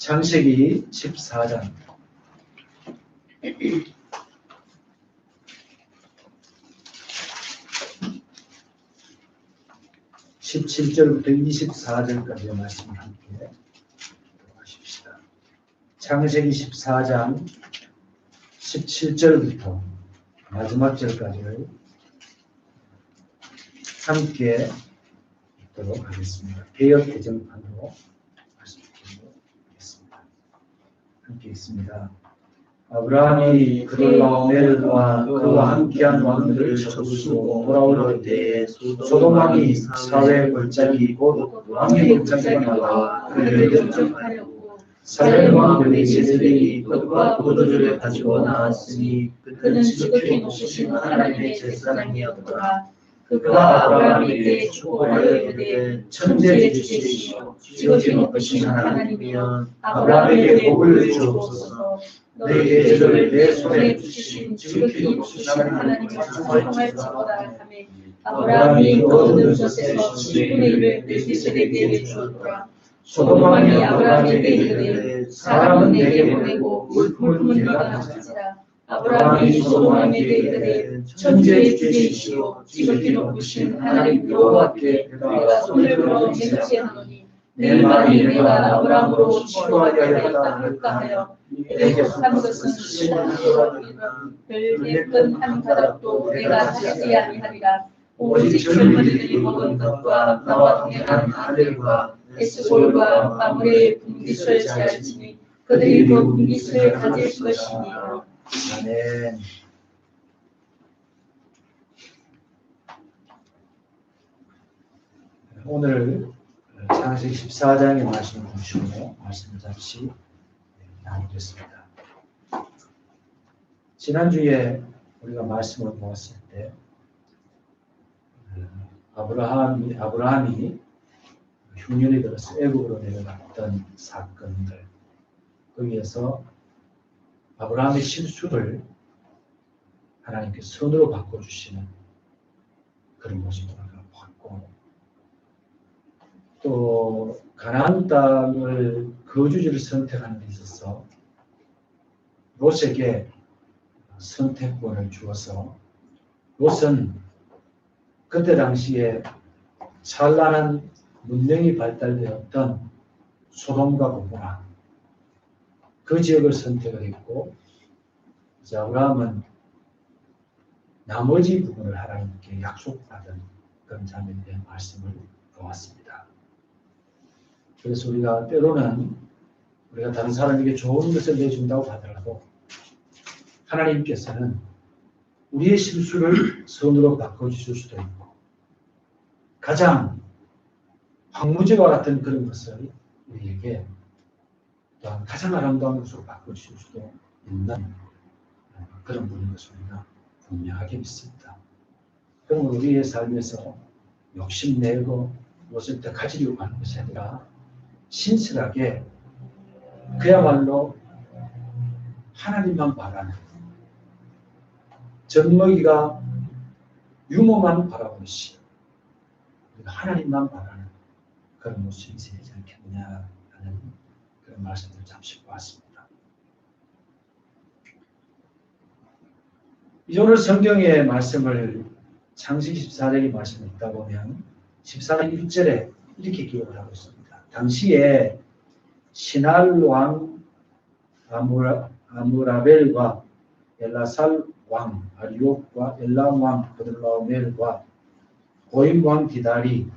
창세기 14장 17절부터 24절까지의 말씀을 함께 하십시다. 창세기 14장 17절부터 마지막 절까지를 함께 읽도록 하겠습니다. 개역 개정판으로 말씀드리도록 하겠습니다. 함께 읽습니다. 아브라함이 그돌라오멜과 그와 함께한 왕들을 쳐부수고 돌아올 때에 소돔 왕이 사회 골짜기 곧 왕의 골짜기가 나와 그를 영접하였고 살렘 왕 멜기세덱이 떡과 포도주를 가지고 나왔으니 그는 지극히 높으신 하나님의 제사장이었더라. 그가 아브라함에게 축복하여 이르되 천지의 주제시오 지극히 높으신 하나님이여 아브라함에게 복을 주옵소서. 너희의 죄를 내 손에 주신 지극히 높으신 하나님을 찬송할지어다 하며 아브라함이 얻은 것에서 10분의 1을 멜기세덱에게 주었더라. 소돔 왕이 아브라함에게 이르되 사람은 내게 보내고 물품은 네가 가질지라. 아브라함이 소돔 왕에게 이르되 천지의 주제이시오 지극히 높으신 하나님 여호와께 내가 손을 들어 맹세하노니 내 말이 내가 아브라함으로 치료하게 하였다 할까 하여 내게 한 것은 신앙이라 별내끈 한 가닥도 내가 하지 아니하리라. 오직 젊은이들이 먹은 것과 나와 동행한 아들과 에스골과 마므레의 분깃을 제할지니 그들이 그 분깃을 가질 것이니라. 아멘. 오늘 창세기 14장의 말씀을 보시고 말씀을 잠시 나누겠습니다. 지난주에 우리가 말씀을 보았을 때 아브라함이 흉년이 들어서 애국으로 내려갔던 사건들, 거기에서 아브라함의 실수를 하나님께 선으로 바꿔주시는 그런 모습을 봤고, 또 가나안 땅을 거주지를 선택하는 데 있어서 롯에게 선택권을 주어서 롯은 그때 당시에 찬란한 문명이 발달되었던 소돔과 고모라 그 지역을 선택을 했고, 이제 아브라함은 나머지 부분을 하나님께 약속받은 그런 장면에 대한 말씀을 보았습니다. 그래서 우리가 때로는 우리가 다른 사람에게 좋은 것을 내준다고 하더라도 하나님께서는 우리의 실수를 선으로 바꿔주실 수도 있고, 가장 황무지와 같은 그런 것을 우리에게 또한 가장 아름다운 것으로 바꿔주실 수도 있는 그런 분인 것을 우리가 분명하게 믿습니다. 그럼 우리의 삶에서 욕심내고 무엇을 더 가지려고 하는 것이 아니라 신실하게 그야말로 하나님만 바라는, 젖먹이가 유모만 바라보듯이 하나님만 바라는 그런 모습이 되지 않겠느냐 하는 그런 말씀을 잠시 보았습니다. 이제 오늘 성경의 말씀을 창세기 14장의 말씀을 읽다 보면 14장 1절에 이렇게 기록을 하고 있습니다. 당시에 시날 왕 아므라벨과 엘라살 왕 아리옥과 엘람 왕 그돌라오멜과 고임 왕 디달이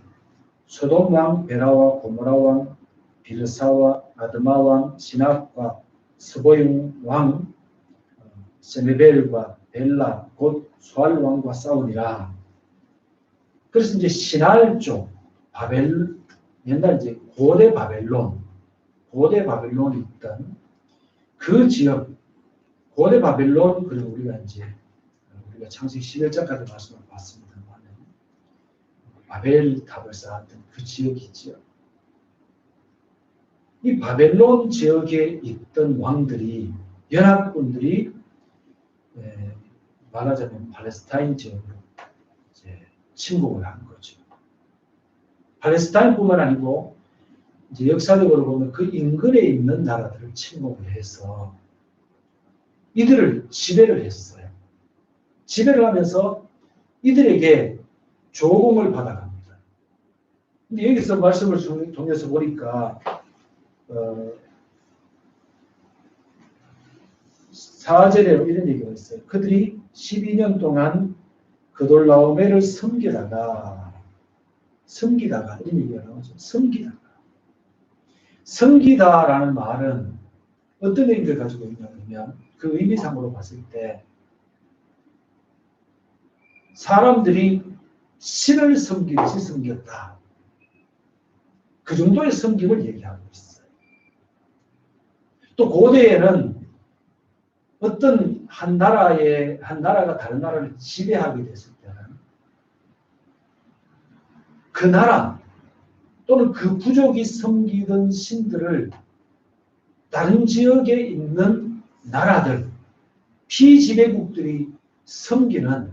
소돔 왕 베라와 고모라 왕 빌사와 아드마 왕 시납과 스보임 왕 세메벨과 벨라 곧 소알 왕과 싸우니라. 그래서 이제 시날 쪽 바벨, 옛날 이제 고대 바벨론이 있던 그 지역, 고대 바벨론, 그리고 우리가 창세기 11장까지 말씀을 봤습니다만 바벨탑을 쌓았던 그 지역이 있죠. 이 바벨론 지역에 있던 왕들이, 연합군들이 말하자면 팔레스타인 지역으로 이제 침공을 한 거죠. 팔레스타인뿐만 아니고 이제 역사적으로 보면 그 인근에 있는 나라들을 침공을 해서 이들을 지배를 했어요. 지배를 하면서 이들에게 조공을 받아갑니다. 근데 여기서 말씀을 통해서 보니까 4절에 이런 얘기가 있어요. 그들이 12년 동안 그돌라오메를 섬기다가 이런 얘기가 나오죠. 섬기다라는 말은 어떤 의미를 가지고 있냐면 그 의미상으로 봤을 때 사람들이 신을 섬기듯이 섬겼다. 그 정도의 섬김을 얘기하고 있어요. 또 고대에는 어떤 한 나라가 다른 나라를 지배하게 됐을 때는 그 나라 또는 그 부족이 섬기던 신들을 다른 지역에 있는 나라들, 피지배국들이 섬기는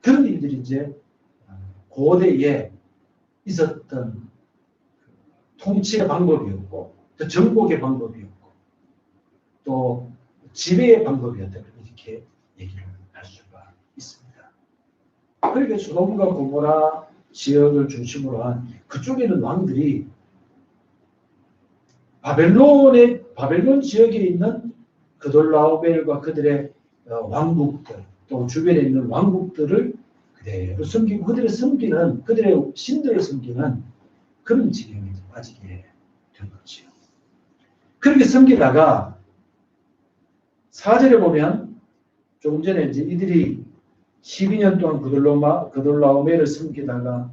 그런 일들이 이제 고대에 있었던 통치의 방법이었고, 또 정복의 방법이었고, 또 지배의 방법이었다. 이렇게 얘기를 할 수가 있습니다. 그러니까 소돔과 고모라 지역을 중심으로 한 그쪽에 있는 왕들이 바벨론 지역에 있는 그돌라오멜과 그들의 왕국들, 또 주변에 있는 왕국들을 그대로 섬기고 그들의 신들을 섬기는 그런 지경에 빠지게 된 거죠. 그렇게 섬기다가 4절에 보면 조금 전에 이제 이들이 12년 동안 그돌라오멜을 섬기다가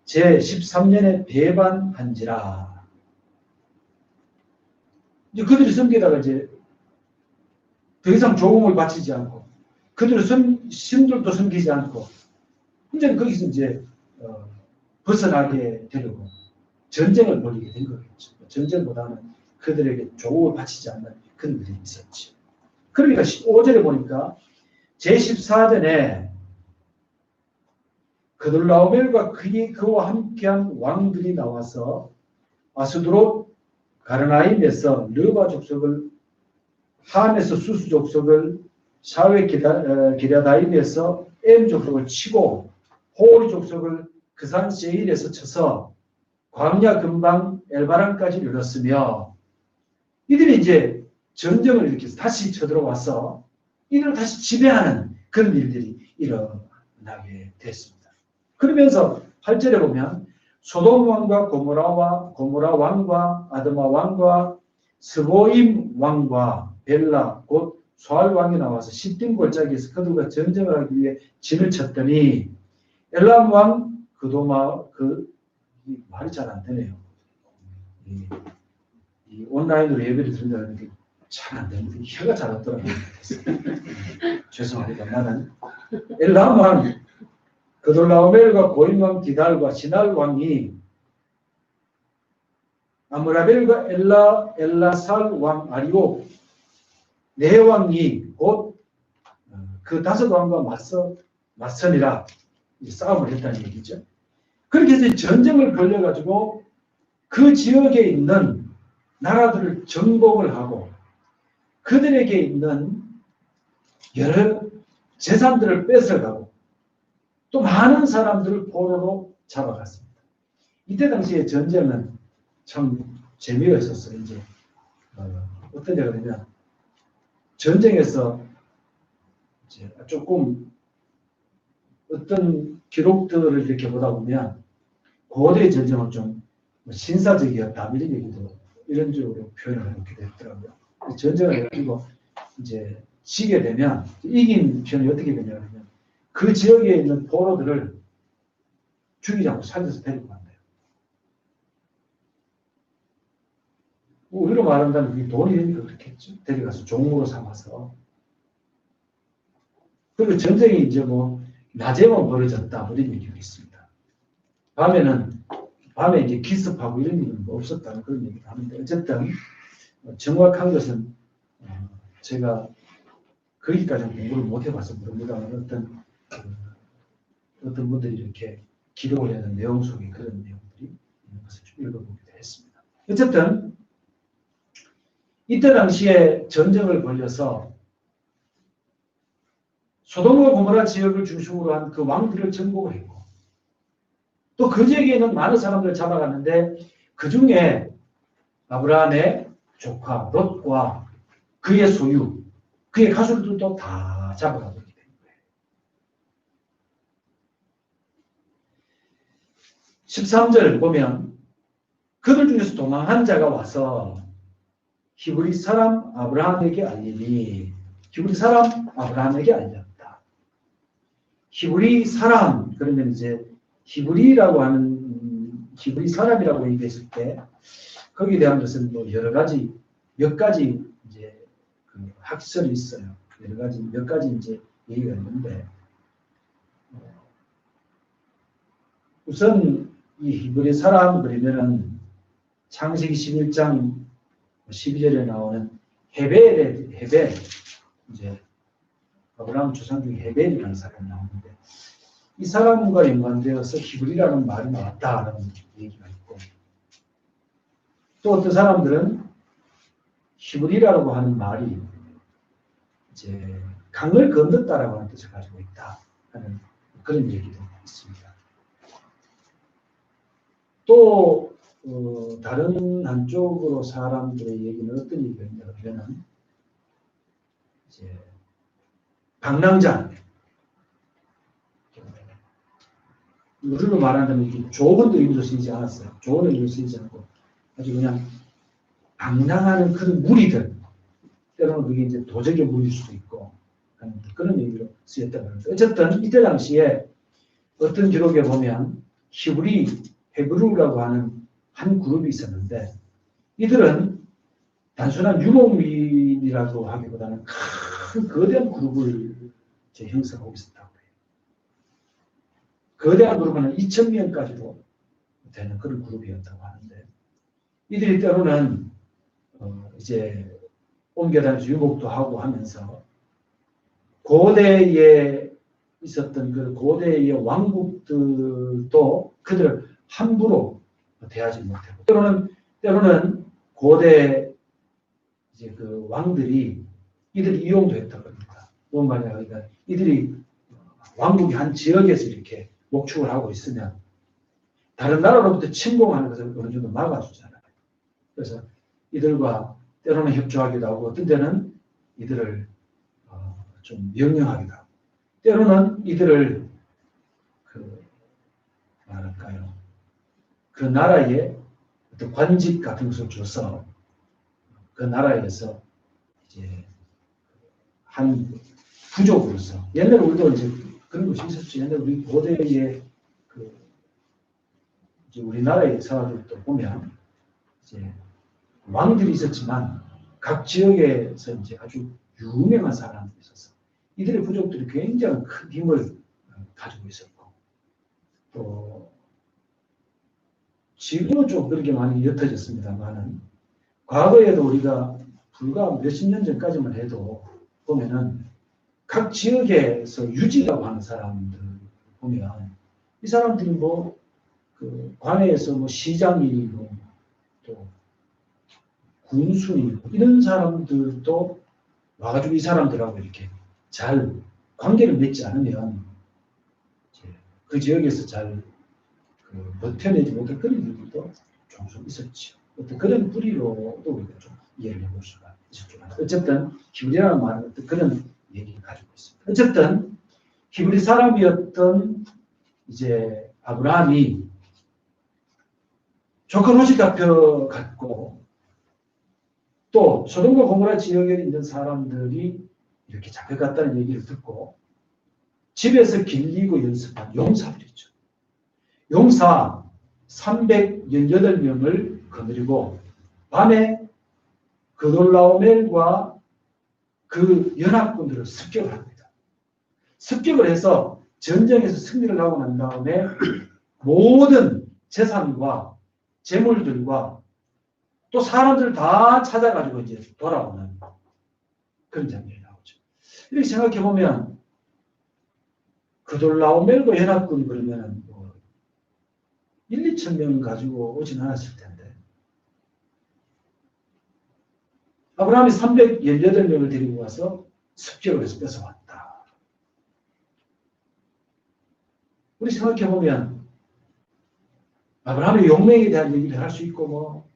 제 13년에 배반한지라. 이제 그들이 섬기다가 이제 더 이상 조공을 바치지 않고 그들의 신들도 섬기지 않고 이제 거기서 이제 벗어나게 되려고 전쟁을 벌이게 된 거겠죠. 전쟁보다는 그들에게 조공을 바치지 않는 그런 일이 있었죠. 그러니까 15절에 보니까 제14전에 그돌라오멜과 그와 함께한 왕들이 나와서 아스드롯 가르나임에서 르바 족속을, 함에서 수수 족속을, 샤웨 기랴다임에서 엠 족속을 치고 호리 족속을 그산 세일에서 쳐서 광야 근방 엘바란까지 이르렀으며 이들이 이제 전쟁을 일으켜서 다시 쳐들어와서 이들을 다시 지배하는 그런 일들이 일어나게 됐습니다. 그러면서 8절에 보면 소돔 왕과 고모라 왕과 아드마 왕과 스보임 왕과 벨라 곧 소알 왕이 나와서 시딤 골짜기에서 그들과 전쟁을 하기 위해 진을 쳤더니 엘람 왕 그도마 말이 잘 안 되네요. 이 온라인으로 예배를 드린다는 게 잘 안 되는데 혀가 잘 없더라고요. 죄송합니다. 나는 엘람 왕 그돌라오멜과 고임 왕 디달과 시날 왕이 아므라벨과 엘라살 왕 아리오 네 왕이 곧 그 다섯 왕과 맞서니라 싸움을 했다는 얘기죠. 그렇게 해서 전쟁을 벌여가지고 그 지역에 있는 나라들을 정복을 하고 그들에게 있는 여러 재산들을 뺏어가고 또 많은 사람들을 포로로 잡아갔습니다. 이때 당시에 전쟁은 참 재미가 있었어요. 이제 어떤 데가 그러면 전쟁에서 이제 조금 어떤 기록들을 이렇게 보다 보면 고대 전쟁은 좀 신사적이었다 이런 얘기도 이런 식으로 표현을 이렇게 됐더라고요. 전쟁을 해가지고 이제 지게 되면 이긴 편이 어떻게 되냐면 그 지역에 있는 포로들을 죽이지 않고 살려서 데리고 간대요. 우리로 말한다면 그게 돈이 되니까 그렇겠죠. 데려가서 종으로 삼아서. 그리고 전쟁이 이제 뭐 낮에만 벌어졌다 뭐 이런 얘기가 있습니다. 밤에 이제 기습하고 이런 일은 뭐 없었다는 그런 얘기를 하는데 어쨌든 정확한 것은 제가 거기까지는 공부를 못 해봐서 모릅니다만 어떤 분들이 이렇게 기록을 하는 내용 속에 그런 내용들이 있는 것을 좀 읽어보기도 했습니다. 어쨌든 이때 당시에 전쟁을 벌여서 소돔과 고모라 지역을 중심으로 한 그 왕들을 정복을 했고 또 그 지역에 있는 많은 사람들을 잡아갔는데 그 중에 아브라함의 조카 롯과 그의 소유, 그의 가족들도 다 잡아가고 있게 된 거예요. 13절 보면 그들 중에서 도망한 자가 와서 히브리 사람 아브라함에게 알리니 히브리 사람 아브라함에게 알렸다. 히브리 사람 그러면 이제 히브리라고 하는 히브리 사람이라고 얘기했을 때 거기에 대한 것은 뭐 여러 가지 몇 가지 이제 그 학설이 있어요. 여러 가지 몇 가지 이제 얘기가 있는데 우선 이 히브리 사람 그러면은 창세기 11장 12절에 나오는 헤벨 이제 아브라함 조상 중에 헤벨이라는 사람이 나오는데 이 사람과 연관되어서 히브리라는 말이 나왔다는 얘기가 있고 또 어떤 사람들은 히브리라고 하는 말이 이제 강을 건넜다라고 하는 뜻을 가지고 있다 하는 그런 얘기도 있습니다. 또 다른 한쪽으로 사람들의 얘기는 어떤 얘기가 있냐 그러면 이제 방랑자 우리로 말하자면 이게 좋은 의미로 쓰이지 않았어요. 좋은 의미로 쓰이지 않고 아주 그냥 방랑하는 그런 무리들 때로는 그게 이제 도적의 무리일 수도 있고 그런 의미로 쓰였다고 합니다. 어쨌든 이때 당시에 어떤 기록에 보면 히브리라고 하는 한 그룹이 있었는데 이들은 단순한 유목민이라고 하기보다는 큰 거대한 그룹을 형성하고 있었다고 해요. 거대한 그룹은 2,000명까지도 되는 그런 그룹이었다고 하는데 이들이 때로는 이제 옮겨다니면서 유목도 하고 하면서 고대에 있었던 그 고대의 왕국들도 그들을 함부로 대하지 못하고 때로는 고대 이제 그 왕들이 이들 이용도 했다고 합니다. 뭔 말이냐 그러니까 이들이 왕국의 한 지역에서 이렇게 목축을 하고 있으면 다른 나라로부터 침공하는 것을 어느 정도 막아주잖아요. 그래서 이들과 때로는 협조하기도 하고 어떤 때는 이들을 좀 명령하기도 하고 때로는 이들을 뭐랄까요 그 나라에 어떤 관직 같은 것을 줘서 그 나라에서 이제 한 부족으로서 옛날에 우리도 이제 그런 것이 있었죠. 옛날에 우리 고대의 이제 우리나라의 역사들도 보면 이제 왕들이 있었지만 각 지역에서 이제 아주 유명한 사람들이 있었어. 이들의 부족들이 굉장히 큰 힘을 가지고 있었고 또 지금은 좀 그렇게 많이 옅어졌습니다만은 과거에도 우리가 불과 몇십 년 전까지만 해도 보면은 각 지역에서 유지라고 하는 사람들 보면 이 사람들이 뭐 그 관에서 뭐 시장이고 또 군수이고 이런 사람들도 와가지고 이 사람들하고 이렇게 잘 관계를 맺지 않으면 그 지역에서 잘 버텨내지 못할 그런 일들도 종종 있었죠. 어떤 그런 뿌리로도 우리가 좀 이해를 해볼 수가 있었죠. 어쨌든 히브리라는 말은 어떤 그런 얘기를 가지고 있습니다. 어쨌든 히브리 사람이었던 이제 아브라함이 조카 롯이 잡혀갔고 또 소돔과 고모라 지역에 있는 사람들이 이렇게 잡혀갔다는 얘기를 듣고 집에서 길리고 연습한 용사들이죠. 용사 318명을 거느리고 밤에 그돌라오멜과 그 연합군들을 습격을 합니다. 습격을 해서 전쟁에서 승리를 하고 난 다음에 모든 재산과 재물들과 또 사람들을 다 찾아가지고 이제 돌아오는 그런 장면이 나오죠. 이렇게 생각해 보면 그돌라오멜과 연합군 그러면은 뭐 1, 2천 명 가지고 오진 않았을 텐데 아브라함이 318명을 데리고 와서 습격을 해서 뺏어왔다. 우리 생각해보면 아브라함의 용맹에 대한 얘기를 할 수 있고 뭐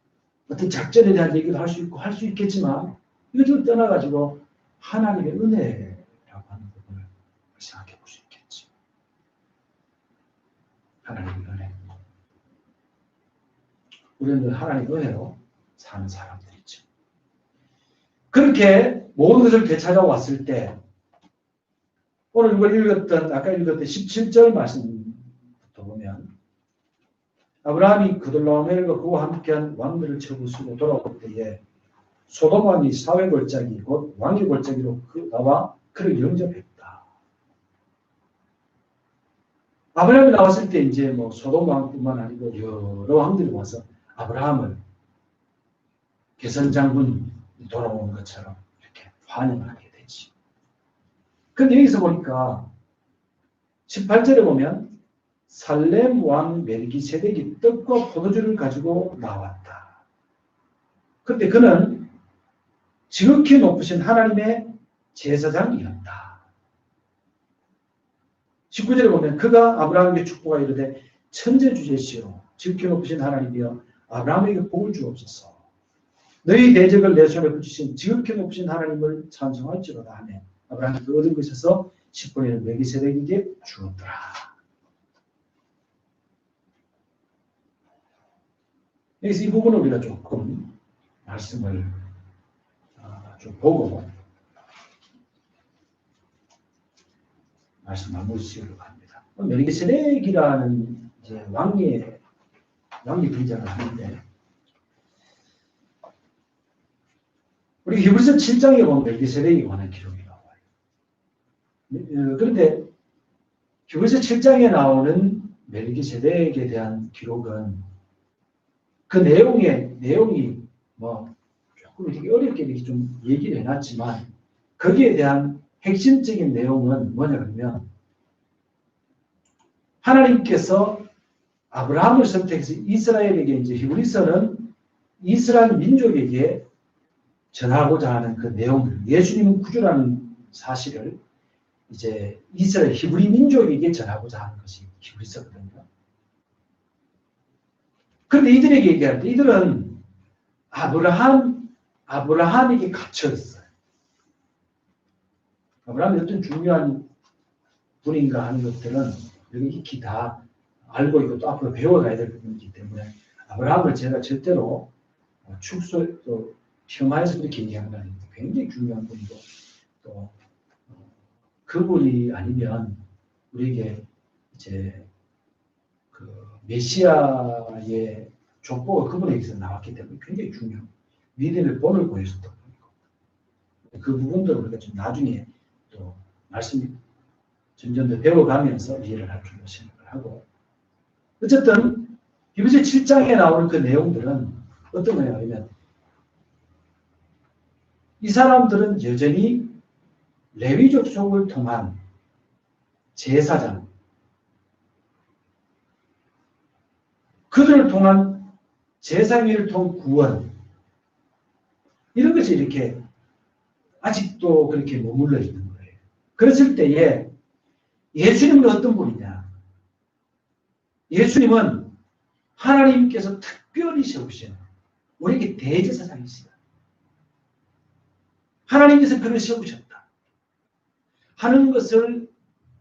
어떤 작전에 대한 얘기도 할 수 있고 할 수 있겠지만 이것을 떠나가지고 하나님의 은혜라고 하는 부분을 생각해 볼 수 있겠지. 하나님의 은혜. 우리는 하나님의 은혜로 사는 사람들이죠. 그렇게 모든 것을 되찾아왔을 때 오늘 아까 읽었던 17절 말씀부터 보면 아브라함이 그돌라오멜과 그와 함께한 왕들을 쳐부수고 돌아올 때에 소돔 왕이 사회 골짜기 곧 왕의 골짜기로 나와 그를 영접했다. 아브라함이 나왔을 때 이제 뭐 소돔 왕뿐만 아니고 여러 왕들이 와서 아브라함을 개선 장군이 돌아오는 것처럼 이렇게 환영을 하게 되지. 근데 여기서 보니까 18절에 보면 살렘 왕 멜기세덱이 떡과 포도주를 가지고 나왔다. 그런데 그는 지극히 높으신 하나님의 제사장이었다. 19절에 보면 그가 아브라함에게 축복하여 이르되 천재주제시오 지극히 높으신 하나님이여 아브라함에게 복을 주옵소서. 너희 대적을 내 손에 붙이신 지극히 높으신 하나님을 찬송할지로다 하며 아브라함이 그 얻은 것에서 10분의 1을 멜기세덱에게 주었더라. 여기서 이 부분을 우리가 조금 말씀을 좀 보고 말씀 마무리 지으려고 합니다. 멜기세덱이라는 이제 왕이 등장을 하는데 우리 히브리서 7장에 보면 멜기세덱에 관한 기록이 나와요. 그런데 히브리서 7장에 나오는 멜기세덱에 대한 기록은 그 내용이 뭐 조금 되게 어렵게 이렇게 좀 얘기를 해놨지만 거기에 대한 핵심적인 내용은 뭐냐 그러면 하나님께서 아브라함을 선택해서 이스라엘에게 이제 히브리서는 이스라엘 민족에게 전하고자 하는 그 내용을 예수님은 구주라는 사실을 이제 이스라엘 히브리 민족에게 전하고자 하는 것이 히브리서거든요. 그런데 이들에게 얘기할 때 이들은 아브라함에게 갇혀 있어요. 아브라함이 어떤 중요한 분인가 하는 것들은 여기 익히 다 알고 있고 또 앞으로 배워가야 될 부분이기 때문에 아브라함을 제가 절대로 또 폄하해서 그렇게 얘기하는 건 아닙니다. 굉장히 중요한 분이고 또 그분이 아니면 우리에게 이제 그 메시아의 족보가 그분에게서 나왔기 때문에 굉장히 중요한 믿음의 본을 보여줬던 분이고 그 부분들을 우리가 좀 나중에 또 말씀 점점 더 배워가면서 이해를 할 줄로 생각을 하고 어쨌든 히브리서 7장에 나오는 그 내용들은 어떤 거냐면 이 사람들은 여전히 레위족 속을 통한 제사장 그들을 통한 제사위를 통한 구원 이런 것이 이렇게 아직도 그렇게 머물러 있는 거예요. 그랬을 때에 예수님은 어떤 분이냐? 예수님은 하나님께서 특별히 세우신 우리에게 대제사장이시다. 하나님께서 그를 세우셨다 하는 것을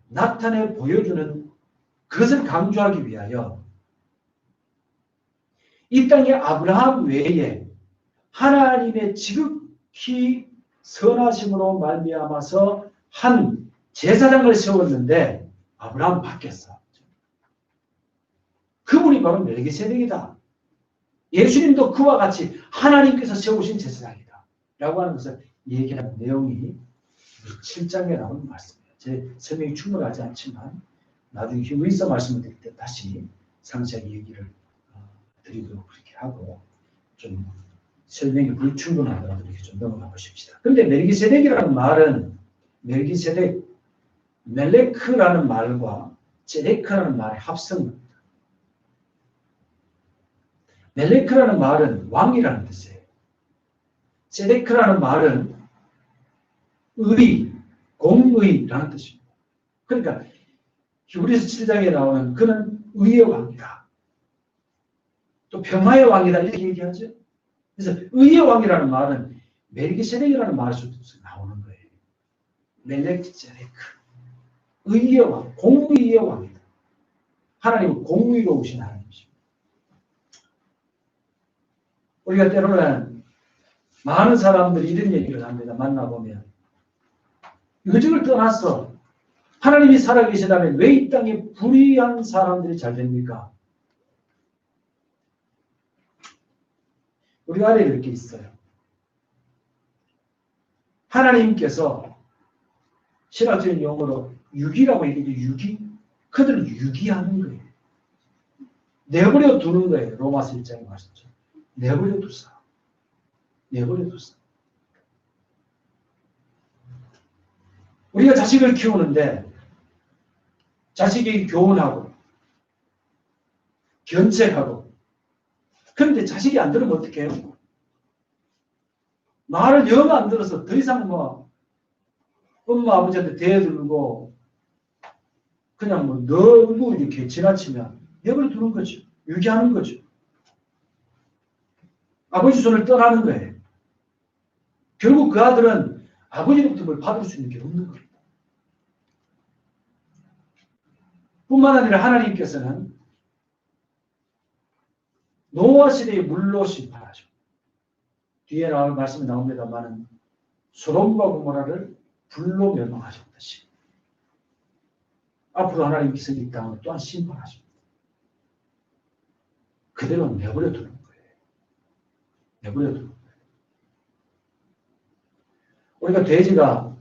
나타내 보여주는 그것을 강조하기 위하여 이 땅에 아브라함 외에 하나님의 지극히 선하심으로 말미암아서 한 제사장을 세웠는데 아브라함은 바뀌었어. 그분이 바로 멜기세덱이다. 예수님도 그와 같이 하나님께서 세우신 제사장이다. 라고 하는 것을 얘기하는 내용이 7장에 나오는 말씀이에요. 제 설명이 충분하지 않지만 나중에 히브리서 말씀을 드릴 때 다시 상세하게 얘기를 드리도록 그렇게 하고 좀 설명이 불충분하더라도 이렇게 좀 넘어가 보십시다. 그런데 멜기세덱이라는 말은 멜레크라는 말과 제레크라는 말의 합성입니다. 멜레크라는 말은 왕이라는 뜻이에요. ጼ데크라는 말은 의, 공의라는 뜻입니다. 그러니까 히브리서 7장에 나오는 그는 의의 왕이다. 또 평화의 왕이다 이렇게 얘기하죠. 그래서 의의 왕이라는 말은 멜기세덱이라는 말에서도 나오는 거예요. 멜렉제데크. 의의 왕, 공의의 왕이다. 하나님은 공의로우신 하나님이십니다. 우리가 때로는 많은 사람들이 이런 얘기를 합니다. 만나보면 요즘을 떠나서 하나님이 살아계시다면 왜 이 땅에 불의한 사람들이 잘 됩니까? 우리 안에 이렇게 있어요. 하나님께서 신학적인 용어로 유기라고 얘기해요. 유기? 그들을 유기하는 거예요. 내버려 두는 거예요. 로마서 1장에 말씀처럼. 내버려 두사. 내버려 두사. 우리가 자식을 키우는데 자식이 교훈하고 견책하고 그런데 자식이 안 들으면 어떻게 해요? 말을 영 안 들어서 더 이상 뭐 엄마 아버지한테 대들고 그냥 뭐 너무 이렇게 지나치면 내버려 두는 거죠. 유기하는 거죠. 아버지 손을 떠나는 거예요. 결국 그 아들은 아버지로부터 뭘 받을 수 있는 게 없는 겁니다. 뿐만 아니라 하나님께서는 노아 시대의 물로 심판하죠. 뒤에 나올 말씀이 나옵니다만 소돔과 고모라를 불로 멸망하셨듯이 앞으로 하나님께서 이 땅을 또한 심판하십니다. 그대로 내버려 두는 거예요. 내버려 두는 거예요. 우리가 돼지가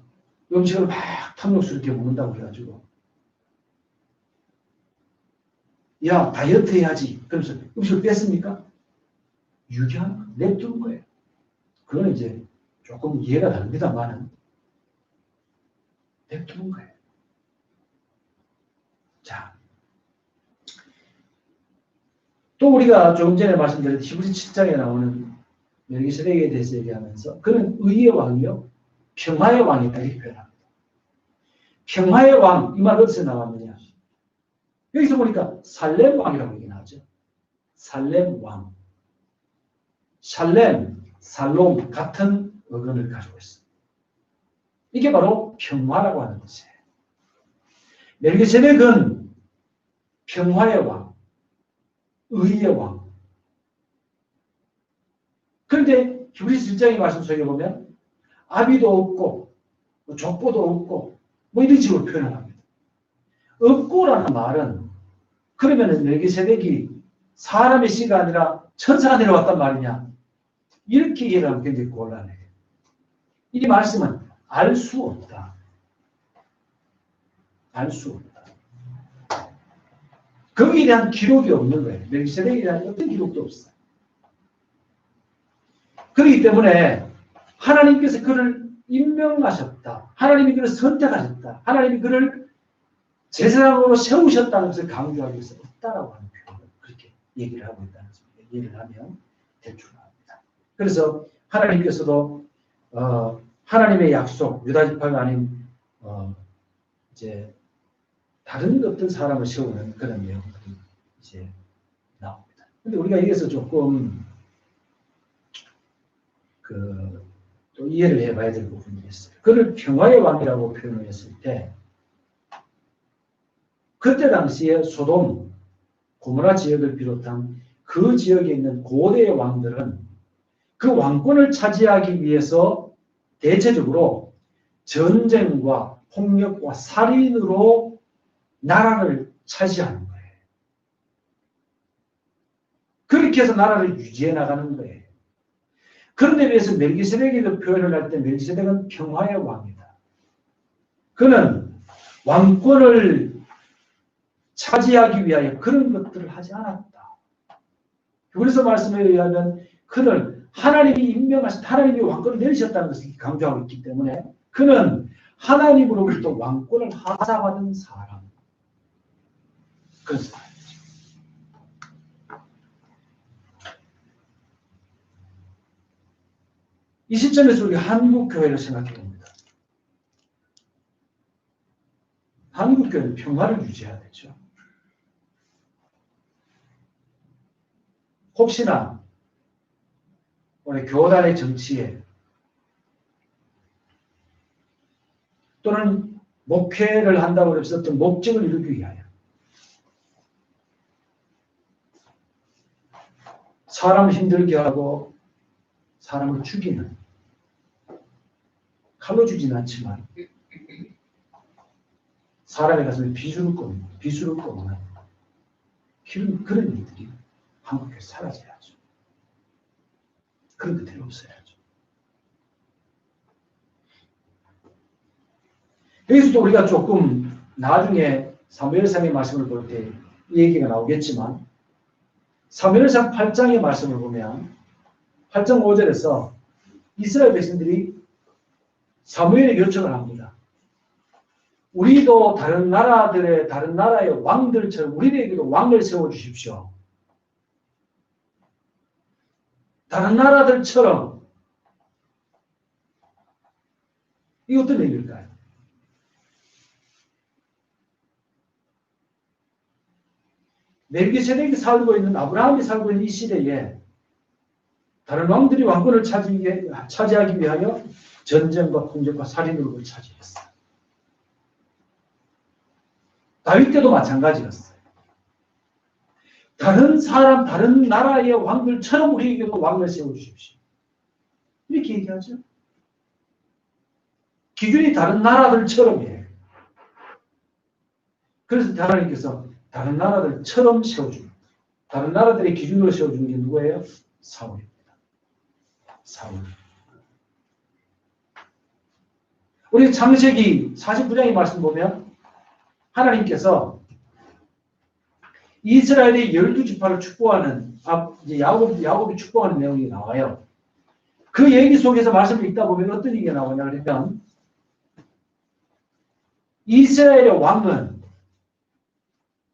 음식을 막 탐욕스럽게 먹는다고 해가지고 야 다이어트 해야지 그러면서 음식을 뺐습니까? 유기하는 거 냅두는 거예요. 그건 이제 조금 이해가 다릅니다만은 냅두는 거예요. 자, 또 우리가 조금 전에 말씀드린 히브리 7장에 나오는 멜기세덱에 대해서 얘기하면서 그는 의의 왕이요 평화의 왕이다 이렇게 표현합니다. 평화의 왕, 이 말 어디서 나왔느냐? 여기서 보니까 살렘 왕이라고 얘기 나오죠. 살렘 왕. 샬렘, 살롬 같은 어근을 가지고 있습니다. 이게 바로 평화라고 하는 것이에요. 멜기세덱은 평화의 왕, 의의 왕. 그런데 히브리 7장의 말씀 속에 보면 아비도 없고 족보도 없고 뭐 이런 식으로 표현을 합니다. 없고라는 말은 그러면 멜기세덱이 사람의 씨가 아니라 천사가 내려왔단 말이냐 이렇게 얘기를 하면 굉장히 곤란해요. 이 말씀은 알 수 없다. 알 수 없다. 거기에 대한 기록이 없는 거예요. 멜기세덱에 대한 어떤 기록도 없어요. 그렇기 때문에 하나님께서 그를 임명하셨다. 하나님이 그를 선택하셨다. 하나님이 그를 제사장으로 세우셨다는 것을 강조하기 위해서 없다라고 하는 표현을 그렇게 얘기를 하고 있다는 것입니다. 얘기를 하면 대충 합니다. 그래서 하나님께서도 하나님의 약속, 유다지파가 아닌 이제 다른 어떤 사람을 세우는 그런 내용들이 이제 나옵니다. 근데 우리가 여기서 조금 또 이해를 해봐야 될 부분이 있어요. 그를 평화의 왕이라고 표현을 했을 때 그때 당시에 소돔, 고모라 지역을 비롯한 그 지역에 있는 고대의 왕들은 그 왕권을 차지하기 위해서 대체적으로 전쟁과 폭력과 살인으로 나라를 차지하는 거예요. 그렇게 해서 나라를 유지해 나가는 거예요. 그런데 비해서 멜기세덱의 표현을 할 때 멜기세덱은 평화의 왕이다. 그는 왕권을 차지하기 위하여 그런 것들을 하지 않았다. 그래서 말씀에 의하면 그는 하나님이 임명하신 하나님이 왕권을 내리셨다는 것을 강조하고 있기 때문에 그는 하나님으로부터 왕권을 하사받은 사람. 그런 사람이죠. 이 시점에서 우리가 한국 교회를 생각해 봅니다. 한국 교회는 평화를 유지해야 되죠. 혹시나 우리 교단의 정치에 또는 목회를 한다고 해서 어떤 목적을 이루기 위하여 사람을 힘들게 하고 사람을 죽이는, 칼로 죽지는 않지만 사람의 가슴에 비수를 꽂는 그런 일들이 한국에 사라져야죠. 그런 것들이 없어야죠. 여기서도 우리가 조금 나중에 사무엘상의 말씀을 볼 때 이 얘기가 나오겠지만 사무엘상 8장의 말씀을 보면 8장 5절에서 이스라엘 백성들이 사무엘의 요청을 합니다. 우리도 다른 나라의 왕들처럼 우리에게도 왕을 세워주십시오. 다른 나라들처럼. 이게 어떤 얘기일까요? 멜기세덱이 살고 있는, 아브라함이 살고 있는 이 시대에 다른 왕들이 왕권을 차지하기 위하여 전쟁과 폭력과 살인으로 차지했어요. 다윗 때도 마찬가지였어요. 다른 나라의 왕들처럼 우리에게도 왕을 세워주십시오. 이렇게 얘기하죠. 기준이 다른 나라들처럼이에요. 그래서 하나님께서 다른 나라들처럼 세워줍니다. 다른 나라들의 기준으로 세워주는 게 누구예요? 사울입니다. 사울. 우리 창세기 49장의 말씀 보면 하나님께서 이스라엘의 12지파를 축복하는, 이제 야곱이 축복하는 내용이 나와요. 그 얘기 속에서 말씀을 읽다 보면 어떤 얘기가 나오냐 그러면 이스라엘의 왕은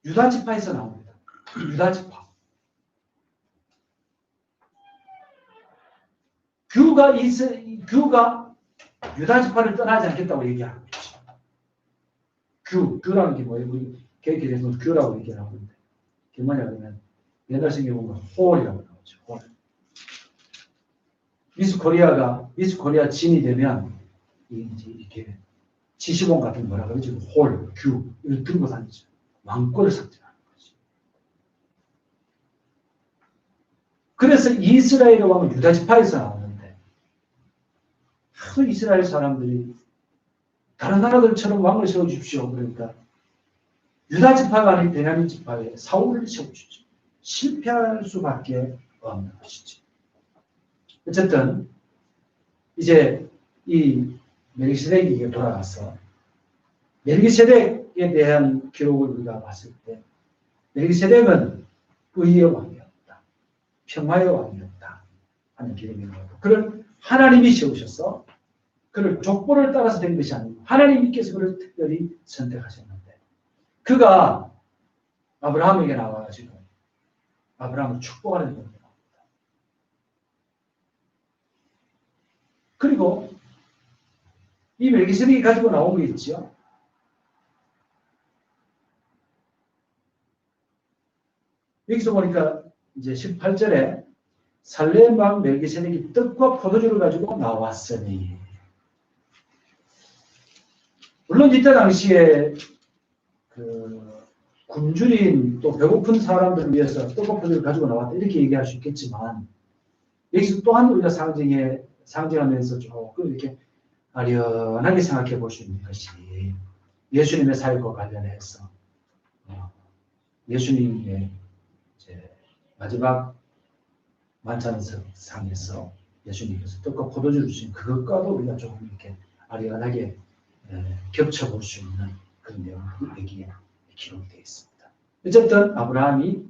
유다지파에서 나옵니다. 유다지파. 규가 유다지파를 떠나지 않겠다고 얘기하는 거죠. 규라는 게 뭐예요? 우리 개혁기에서 규라고 얘기하고 있는데 그게 뭐냐 그러면 옛날 성경에 보면 홀이라고 나오죠. 홀. 미스 코리아 진이 되면 이제 이렇게 지시본 같은 거라 그러죠. 홀, 규 이걸 들고 다니죠. 왕권을 상징하는 거지. 그래서 이스라엘의 왕은 유다지파에서 나오는데 하도 이스라엘 사람들이 다른 나라들처럼 왕을 세워주십시오. 그러니까 유다지파가 아닌 베냐민 지파에 사울을 세워주죠. 실패할 수밖에 없는 것이죠. 어쨌든 이제 이 멜기세덱에게 돌아가서 멜기세덱에 대한 기록을 우리가 봤을 때 멜기세덱은 의의 왕이었다. 평화의 왕이었다. 하는 기록이 나오고 그를 하나님이 세우셔서 그를 족보를 따라서 된 것이 아니고 하나님께서 그를 특별히 선택하셨는데 그가 아브라함에게 나와가지고 아브라함을 축복하는 내용이 나옵니다. 그리고 이 멜기세덱이 가지고 나온 게 있죠. 여기서 보니까 이제 18절에 살렘 왕 멜기세덱이 떡과 포도주를 가지고 나왔으니 물론 이때 당시에 그 굶주린 또 배고픈 사람들을 위해서 떡과 포도주를 가지고 나왔다 이렇게 얘기할 수 있겠지만 여기서 또한 우리가 상징하면서 조금 이렇게 아련하게 생각해 볼 수 있는 것이 예수님의 사역과 관련해서 예수님의 마지막 만찬상에서 예수님께서 떡과 포도주를 주신 그것과도 우리가 조금 이렇게 아련하게 겹쳐볼 수 있는 그런 내용이 여기에 기록되어 있습니다. 어쨌든 아브라함이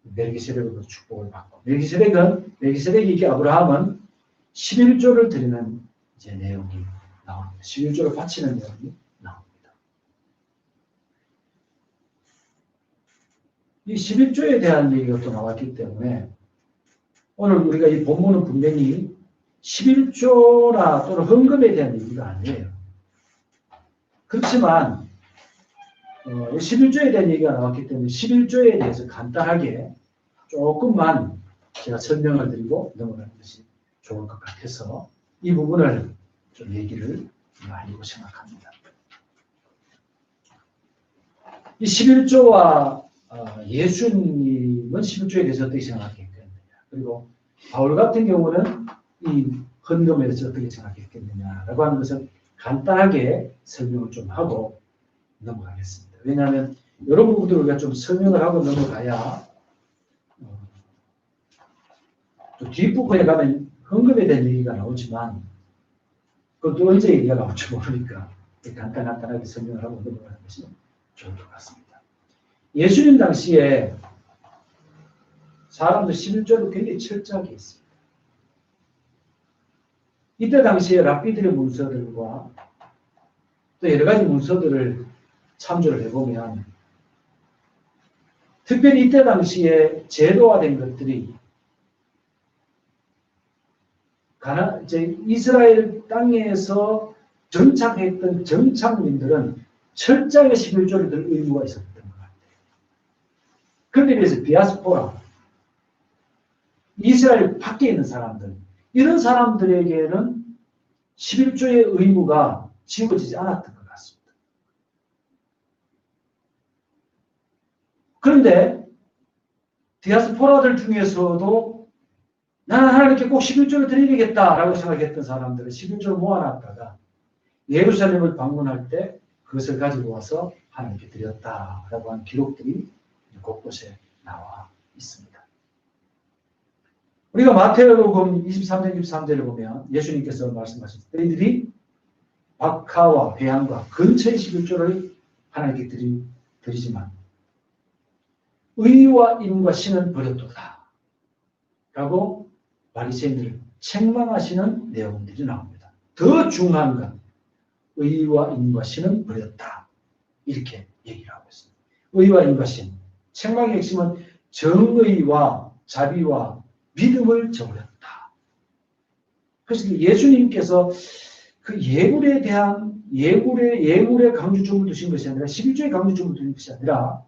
멜기세덱으로 축복을 받고 멜기세덱에게 아브라함은 11조를 드리는 이제 내용이 나옵니다. 11조를 바치는 내용이 나옵니다. 이 11조에 대한 얘기가 또 나왔기 때문에 오늘 우리가 이 본문은 분명히 11조나 또는 헌금에 대한 얘기가 아니에요. 그렇지만 11조에 대한 얘기가 나왔기 때문에 11조에 대해서 간단하게 조금만 제가 설명을 드리고 넘어가는 것이 좋을 것 같아서 이 부분을 좀 얘기를 하려고 생각합니다. 이 11조와 예수님은 11조에 대해서 어떻게 생각했겠느냐, 그리고 바울 같은 경우는 이 헌금에 대해서 어떻게 생각했겠느냐라고 하는 것을 간단하게 설명을 좀 하고 넘어가겠습니다. 왜냐하면 이런 부분들을 우리가 좀 설명을 하고 넘어가야 또 뒷부분에 가면 헌금에 대한 얘기가 나오지만 그것도 언제 얘기가 나올지 모르니까 간단하게 설명을 하고 넘어가는 것이 좋을 것 같습니다. 예수님 당시에 사람들 11조를 굉장히 철저하게 했습니다. 이때 당시에 랍비들의 문서들과 또 여러 가지 문서들을 참조를 해보면 특별히 이때 당시에 제도화된 것들이 이스라엘 땅에서 정착했던 정착민들은 철저하게 11조를 들 의무가 있었던 것 같아요. 그런데 비해서 디아스포라, 이스라엘 밖에 있는 사람들, 이런 사람들에게는 11조의 의무가 지워지지 않았던 것 같습니다. 그런데 디아스포라들 중에서도 나는 하나님께 꼭 11조를 드리겠다라고 생각했던 사람들은 11조를 모아놨다가 예루살렘을 방문할 때 그것을 가지고 와서 하나님께 드렸다라고 하는 기록들이 곳곳에 나와 있습니다. 우리가 마태복음 23장 23절을 보면 예수님께서 말씀하셨을 때 너희들이 박하와 배양과 근처의 11조를 하나님께 드리지만 의와 임과 신은 버렸도다 라고 바리새인들을 책망하시는 내용들이 나옵니다. 더 중요한 건 의와 임과 신은 버렸다, 이렇게 얘기를 하고 있습니다. 의와 임과 신, 책망의 핵심은 정의와 자비와 믿음을 저버렸다. 그래서 예수님께서 그 예물에 대한 예물의 강조점을 두신 것이 아니라 11조의 강조점을 두신 것이 아니라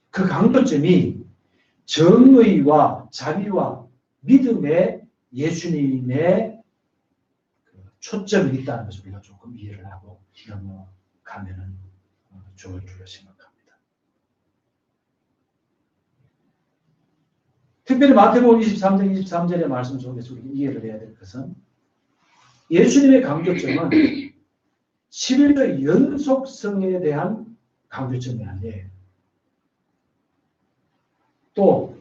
그 강조점이 정의와 자비와 믿음에 예수님의 초점이 있다는 것을 우리가 조금 이해를 하고 넘어가면 좋을 줄로 생각합니다. 특별히 마태복음 23장 23절의 말씀 속에서 우리가 이해를 해야 될 것은 예수님의 강조점은 11조 연속성에 대한 강조점이 아니에요. 또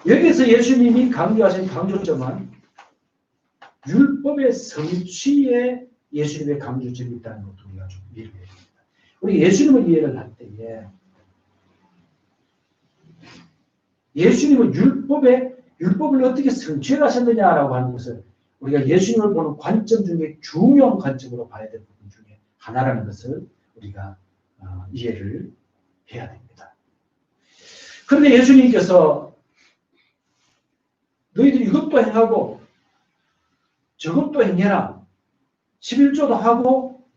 여기서 예수님이 강조하신 강조점은 율법의 성취에 예수님의 강조점이 있다는 것도 우리가 좀 이해를 해야 됩니다. 우리 예수님을 이해를 할 때에 예수님은 율법을 어떻게 성취하셨느냐라고 하는 것을 우리가 예수님을 보는 관점 중에 중요한 관점으로 봐야 될 부분 중에 하나라는 것을 우리가 이해를 해야 됩니다. 그런데 예수님께서 너희들이 이것도 행하고 저것도 행해라, 11조도 하고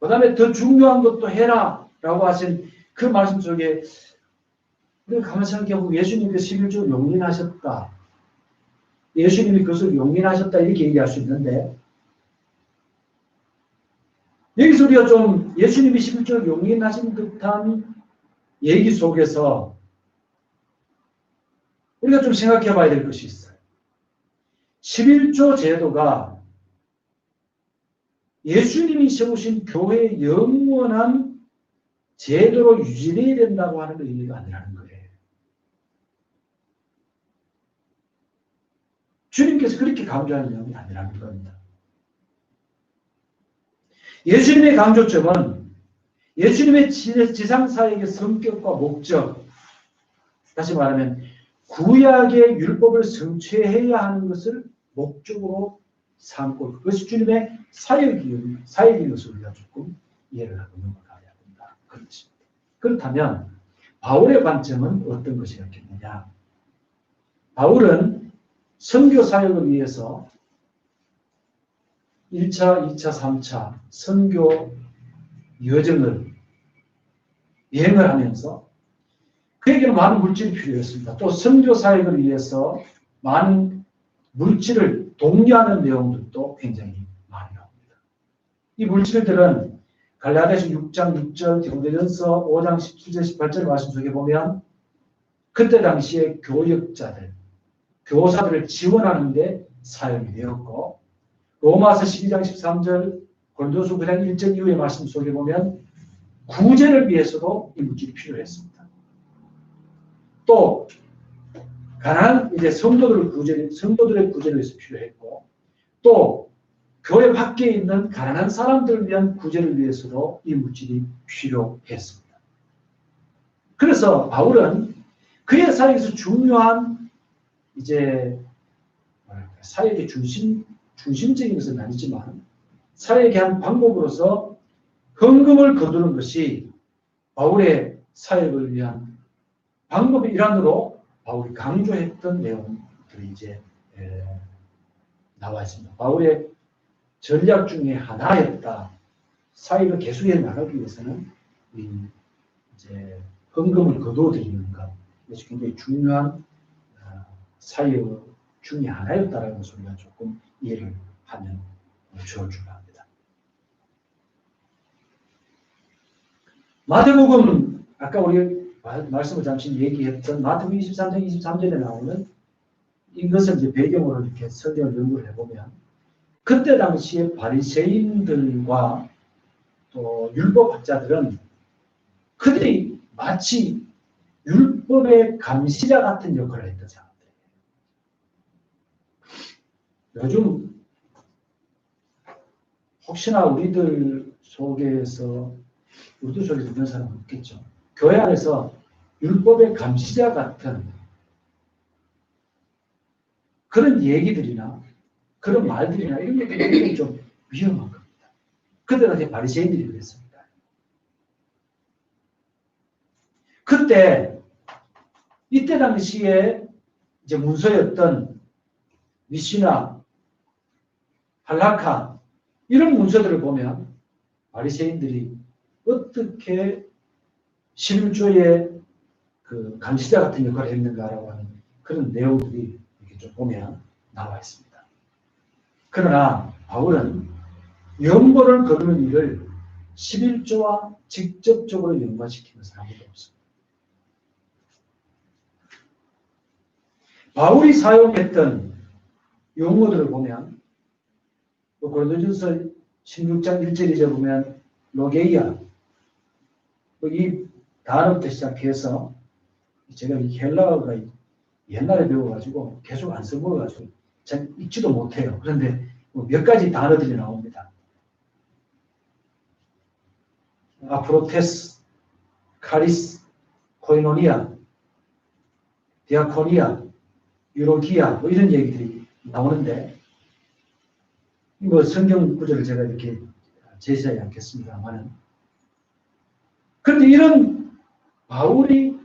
그 다음에 더 중요한 것도 해라 라고 하신 그 말씀 속에 우리가 가만히 생각해보면 예수님께서 11조를 용인하셨다, 예수님이 그것을 용인하셨다, 이렇게 얘기할 수 있는데 여기서 우리가 좀 예수님이 11조를 용인하신 듯한 얘기 속에서 우리가 좀 생각해 봐야 될 것이 있어요. 11조 제도가 예수님이 세우신 교회의 영원한 제도로 유지되어야 된다고 하는 의미가 아니라는 거예요. 주님께서 그렇게 강조하는 내용이 아니라는 겁니다. 예수님의 강조점은 예수님의 지상사역의 성격과 목적, 다시 말하면 구약의 율법을 성취해야 하는 것을 목적으로 삼고 그것이 주님의 사역인 것을 우리가 조금 이해를 하고 넘어가야 된다. 그렇다면 바울의 관점은 어떤 것이었겠느냐? 바울은 선교 사역을 위해서 1차, 2차, 3차 선교 여정을 여행을 하면서 그에게는 많은 물질이 필요했습니다. 또 선교 사역을 위해서 많은 물질을 독려하는 내용들도 굉장히 많이 나옵니다. 이 물질들은 갈라디아서 6장 6절, 디모데전서 5장 17절, 18절 말씀 속에 보면 그때 당시에 교역자들, 교사들을 지원하는 데 사용이 되었고 로마서 12장 13절, 고린도서 9장 1절 이후의 말씀 속에 보면 구제를 위해서도 이 물질이 필요했습니다. 또 가난한 이제 성도들의 구제를 위해서 필요했고 또 교회 밖에 있는 가난한 사람들을 위한 구제를 위해서도 이 물질이 필요했습니다. 그래서 바울은 그의 사역에서 중요한 이제 사역의 중심적인 것은 아니지만 사역의 한 방법으로서 헌금을 거두는 것이 바울의 사역을 위한 방법의 일환으로 바울이 강조했던 내용들이 이제 나와 있습니다. 바울의 전략 중에 하나였다. 사역을 계속해 나가기 위해서는 이제 헌금을 거두어드리는 것, 이것이 굉장히 중요한 사역 중에 하나였다라는 것을 우리가 조금 이해를 하면 좋을 줄 압니다. 마태복음 아까 우리 말씀을 잠시 얘기했던 마태복음 23장 23절에 나오는 이것을 이제 배경으로 이렇게 설명을 연구를 해보면 그때 당시에 바리새인들과 또 율법학자들은 그들이 마치 율법의 감시자 같은 역할을 했던 사람들이에요. 요즘 혹시나 우리들 속에서 듣는 사람은 없겠죠. 교회 안에서 율법의 감시자 같은 그런 얘기들이나 그런 말들이나 이런 것들이 굉장히 좀 위험한 겁니다. 그때는 바리새인들이 그랬습니다. 이때 당시에 이제 문서였던 미시나, 할라카 이런 문서들을 보면 바리새인들이 어떻게 11조의 그 감시자 같은 역할을 했는가라고 하는 그런 내용들이 이렇게 좀 보면 나와 있습니다. 그러나 바울은 연보를 거두는 일을 11조와 직접적으로 연관시키는 사람도 없습니다. 바울이 사용했던 용어들을 보면 고린도전서 16장 1절 2절 보면 로게이아 이 단어부터 시작해서 제가 이 헬라어가 옛날에 배워가지고 계속 안 써먹어가지고 잘 읽지도 못해요. 그런데 몇 가지 단어들이 나옵니다. 아프로테스, 카리스, 코이노니아, 디아코니아, 유로기아 뭐 이런 얘기들이 나오는데 뭐 성경 구절을 제가 이렇게 제시하지 않겠습니다만은 그런데 이런 바울이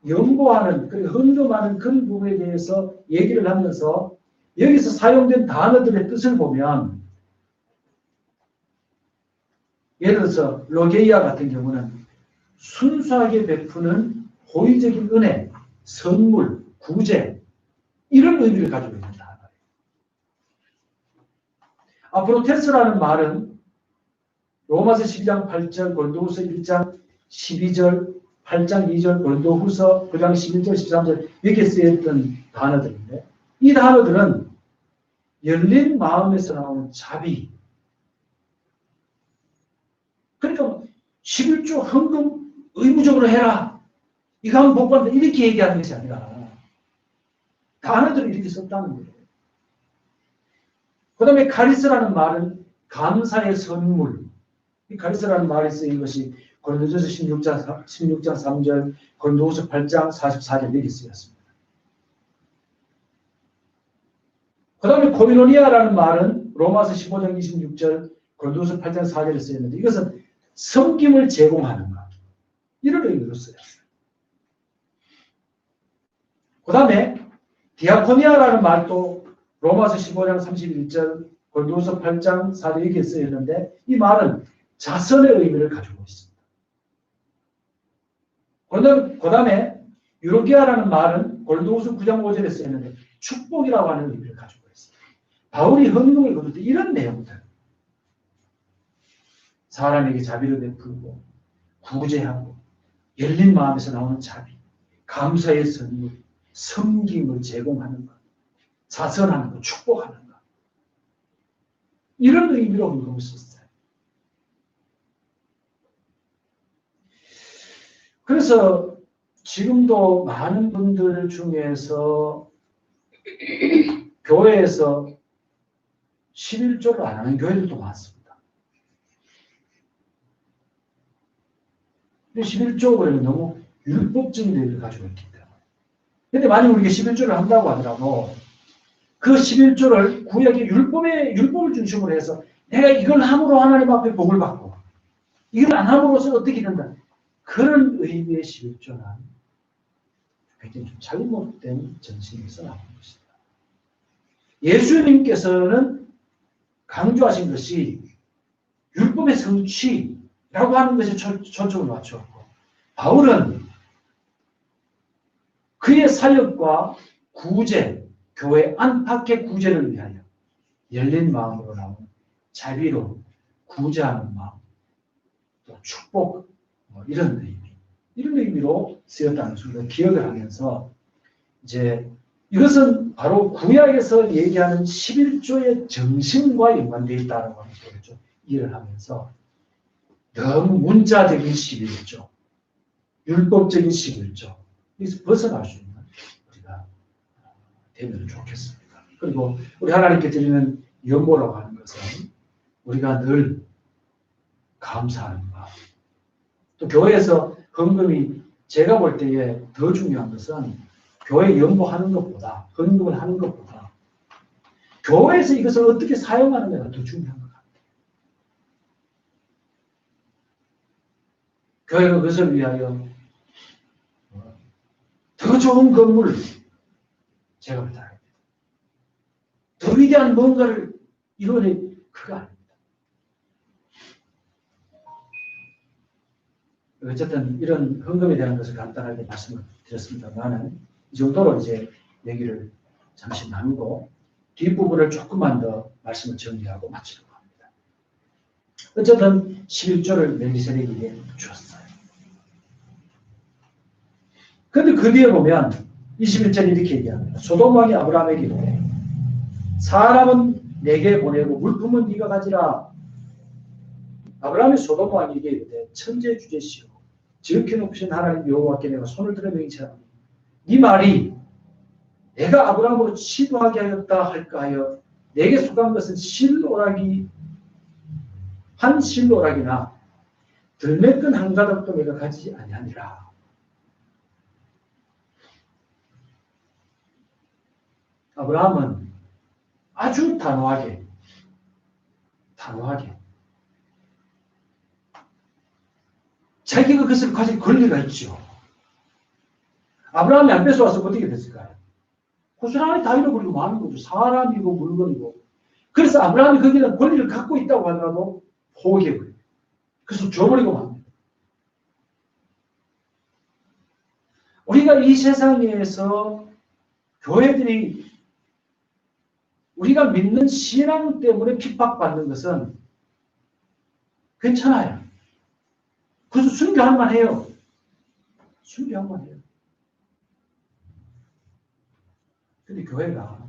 연구하는 그리고 헌금하는 그런 부분에 대해서 얘기를 하면서 여기서 사용된 단어들의 뜻을 보면 예를 들어서 로게이아 같은 경우는 순수하게 베푸는 호의적인 은혜, 선물, 구제 이런 의미를 가지고 있는 단어예요. 아프로테스라는 말은 로마서 12장 8절, 고린도후서 1장 12절, 8장 2절, 고린도후서 9장 11절, 13절 여기에 쓰여있던 단어들인데 이 단어들은 열린 마음에서 나오는 자비 그러니까 11조 헌금 의무적으로 해라. 이거 하면 복 받는다. 이렇게 얘기하는 것이 아니라 단어들을 이렇게 썼다는 거예요. 그 다음에 카리스라는 말은 감사의 선물. 이 카리스라는 말이 쓰인 것이 고린도전서 16장 3절, 고린도후서 8장 44절 여기 쓰였습니다. 그 다음에 코이노니아라는 말은 로마서 15장 26절, 고린도후서 8장 4절에 쓰였는데 이것은 섬김을 제공하는 것. 이런 의미로 쓰였어요. 그 다음에 디아코니아라는 말도 로마서 15장 31절, 골도후서 8장 4절 이렇게 쓰여 있는데 이 말은 자선의 의미를 가지고 있습니다. 그 다음에 유로기아라는 말은 골도후서 9장 5절에 쓰여 있는데 축복이라고 하는 의미를 가지고 있습니다. 바울이 헌금을 거둘 때 이런 내용들, 사람에게 자비를 베풀고 구제하고 열린 마음에서 나오는 자비, 감사의 선물, 섬김을 제공하는 것, 자선하는 것, 축복하는 것, 이런 의미로 헌금을 썼어요. 그래서 지금도 많은 분들 중에서 교회에서 11조를 안 하는 교회들도 많습니다. 11조 그러면 너무 율법적인 의미를 가지고 있기 때문에. 근데 만약 우리가 11조를 한다고 하더라도 그 11조를 구약의 율법을 중심으로 해서 내가 이걸 함으로 하나님 앞에 복을 받고 이걸 안 함으로써 어떻게 된다. 그런 의미의 11조는 굉장히 좀 잘못된 정신에서 나오는 것입니다. 예수님께서는 강조하신 것이 율법의 성취라고 하는 것에 초점을 맞추었고 바울은 그의 사역과 구제, 교회 안팎의 구제를 위하여 열린 마음으로 나오는 자비로 구제하는 마음, 또 축복, 이런 의미로 쓰였다는 것을 기억을 하면서 이제 이것은 바로 구약에서 얘기하는 11조의 정신과 연관되어 있다는 것을 좀 이해를 하면서 너무 문자적인 11조, 율법적인 11조, 여기서 벗어날 수 있는 우리가 되면 좋겠습니다. 그리고 우리 하나님께 드리는 연보라고 하는 것은 우리가 늘 감사하는 마음. 또 교회에서 헌금이 제가 볼 때에 더 중요한 것은 교회 연보하는 것보다 헌금을 하는 것보다 교회에서 이것을 어떻게 사용하느냐가 더 중요한 것 같아요. 교회가 그것을 위하여 더 좋은 건물을 제가 부탁합니다. 더 위대한 뭔가를 이루어내 그거 아닙니다. 어쨌든 이런 헌금에 대한 것을 간단하게 말씀을 드렸습니다만은 이 정도로 이제 얘기를 잠시 나누고 뒷부분을 조금만 더 말씀을 정리하고 마치려고 합니다. 어쨌든 11조를 멜기세덱에게 주었어요. 그런데 그 뒤에 보면 21절에 이렇게 얘기합니다. 소돔 왕이 아브라함에게 이르되 사람은 내게 보내고 물품은 네가 가지라. 아브라함이 소돔 왕에게 이르되 천재주제시오 지극히 높으신 하나님 여호와께 내가 손을 들어 명치하노니 네 말이 내가 아브라함으로 치도하게 하였다 할까 하여 내게 속한 것은 한 실오락이나 들매끈 한 가닥도 내가 가지지 아니하니라. 아브라함은 아주 단호하게 자기가 그것을 가질 권리가 있죠. 아브라함이 안 뺏어와서 어떻게 됐을까요? 고스란히 다 잃어버리고 마는 거죠. 사람이고 물건이고. 그래서 아브라함이 거기에 권리를 갖고 있다고 하더라도 포기해버려요. 그래서 줘버리고 맙니다. 우리가 이 세상에서 교회들이 우리가 믿는 신앙 때문에 핍박받는 것은 괜찮아요. 그래서 순교할 만해요. 순교할 만해요. 근데 교회가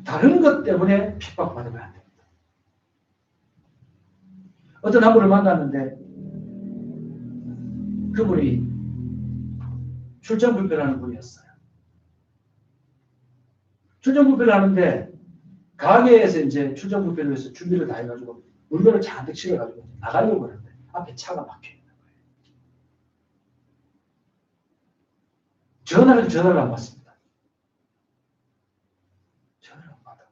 다른 것 때문에 핍박받으면 안 됩니다. 어떤 한 분을 만났는데 그분이 출전불편하는 분이었어요. 출전불편을 하는데 가게에서 이제 출전불편을 해서 준비를 다 해가지고 물건을 잔뜩 실어가지고 나가려고 하는데 앞에 차가 막혀 있는 거예요. 전화를 안 받습니다. 전화를 안 받아.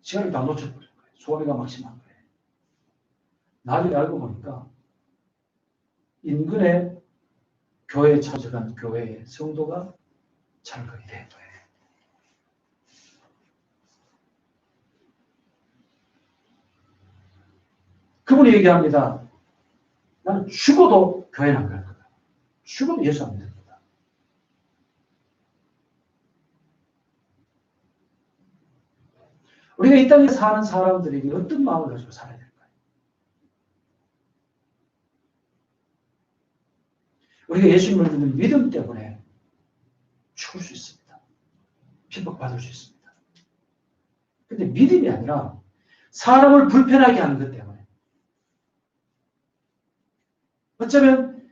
시간을 다 놓쳐버린 거예요. 소리가 막심한 거예요. 나중에 알고 보니까 인근에 교회에 찾아간 교회의 성도가 잘못이 된 거예요. 그분이 얘기합니다. 나는 죽어도 교회는 안 갈 거다. 죽어도 예수 안 믿을 거다. 우리가 이 땅에 사는 사람들에게 어떤 마음을 가지고 살아야 될까요? 우리가 예수님을 믿는 믿음 때문에 죽을 수 있습니다. 핍박받을 수 있습니다. 근데 믿음이 아니라 사람을 불편하게 하는 것 때문에 어쩌면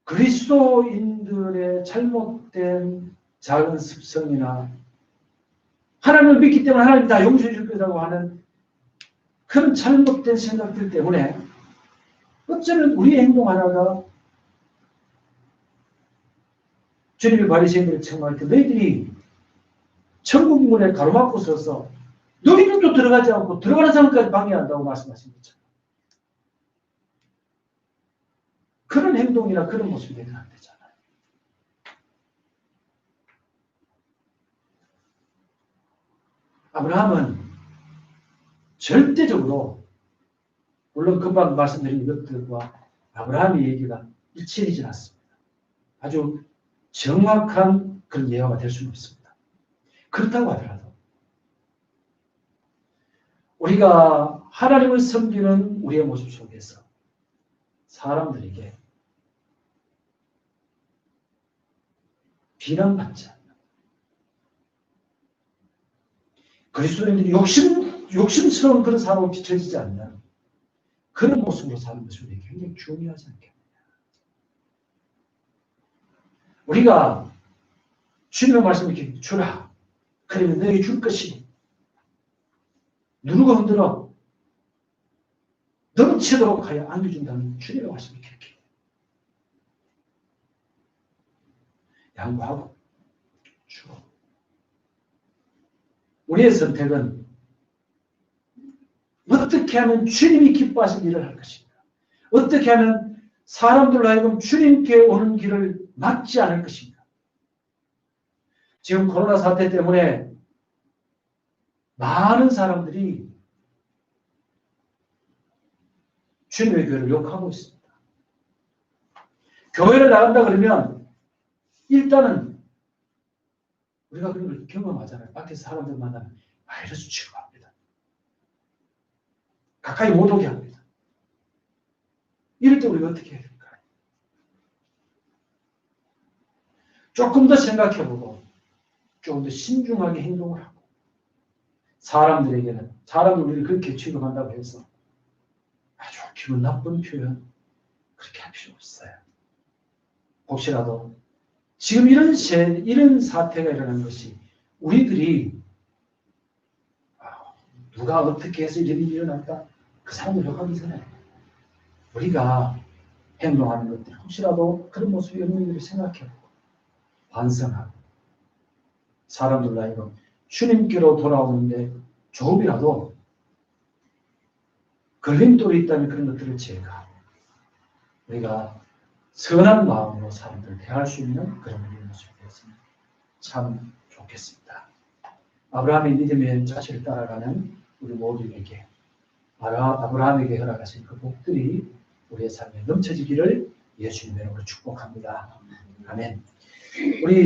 그리스도인들의 잘못된 작은 습성이나 하나님을 믿기 때문에 하나님 다 용서해 줄 거라고 하는 그런 잘못된 생각들 때문에 어쩌면 우리의 행동 하나가 주님이 바리새인들을 청할 때 너희들이 천국 문에 가로막고 서서 너희는 또 들어가지 않고 들어가는 사람까지 방해한다고 말씀하신 거죠. 그런 행동이나 그런 모습이 되면 안 되잖아요. 아브라함은 절대적으로 물론 금방 말씀드린 이것들과 아브라함의 얘기가 일치되지 않습니다. 아주 정확한 그런 예화가 될 수는 있습니다. 그렇다고 하더라도 우리가 하나님을 섬기는 우리의 모습 속에서 사람들에게 비난받지 않는 그리스도인들이 욕심스러운 그런 사람으로 비춰지지 않는 그런 모습으로 사는 것이 우리에게 굉장히 중요하지 않겠느냐. 우리가 주님의 말씀을 이렇게 주라. 그러면 너에게 줄 것이니 누르고 흔들어 넘치도록 하여 안겨준다는 주님의 말씀을 이렇게 양보하고 주어. 우리의 선택은 어떻게 하면 주님이 기뻐하신 일을 할 것인가? 어떻게 하면 사람들로 하여금 주님께 오는 길을 막지 않을 것인가? 지금 코로나 사태 때문에 많은 사람들이 주님의 교회를 욕하고 있습니다. 교회를 나간다 그러면 일단은 우리가 그런 걸 경험하잖아요. 밖에서 사람들 만나면 바이러스 취급합니다. 가까이 못 오게 합니다. 이럴 때 우리가 어떻게 해야 될까요? 조금 더 생각해보고 조금 더 신중하게 행동을 하고 사람들에게는 사람들 우리를 그렇게 취급한다고 해서 아주 기분 나쁜 표현 그렇게 할 필요 없어요. 혹시라도 지금 이런 사태가 일어난 것이 우리들이 누가 어떻게 해서 이런 일이 일어났다 그 사람을 욕하기 전에 우리가 행동하는 것들 혹시라도 그런 모습이 없는지를 생각해보고 반성하고 사람들로 하여금 주님께로 돌아오는데 조금이라도 걸림돌이 있다면 그런 것들을 제거하고 우리가 선한 마음으로 사람들을 대할 수 있는 그런 우리의 모습이 되었으면 참 좋겠습니다. 아브라함의 믿음의 자체를 따라가는 우리 모두에게 아브라함에게 허락하신 그 복들이 우리의 삶에 넘쳐지기를 예수님의 이름으로 축복합니다. 아멘. 우리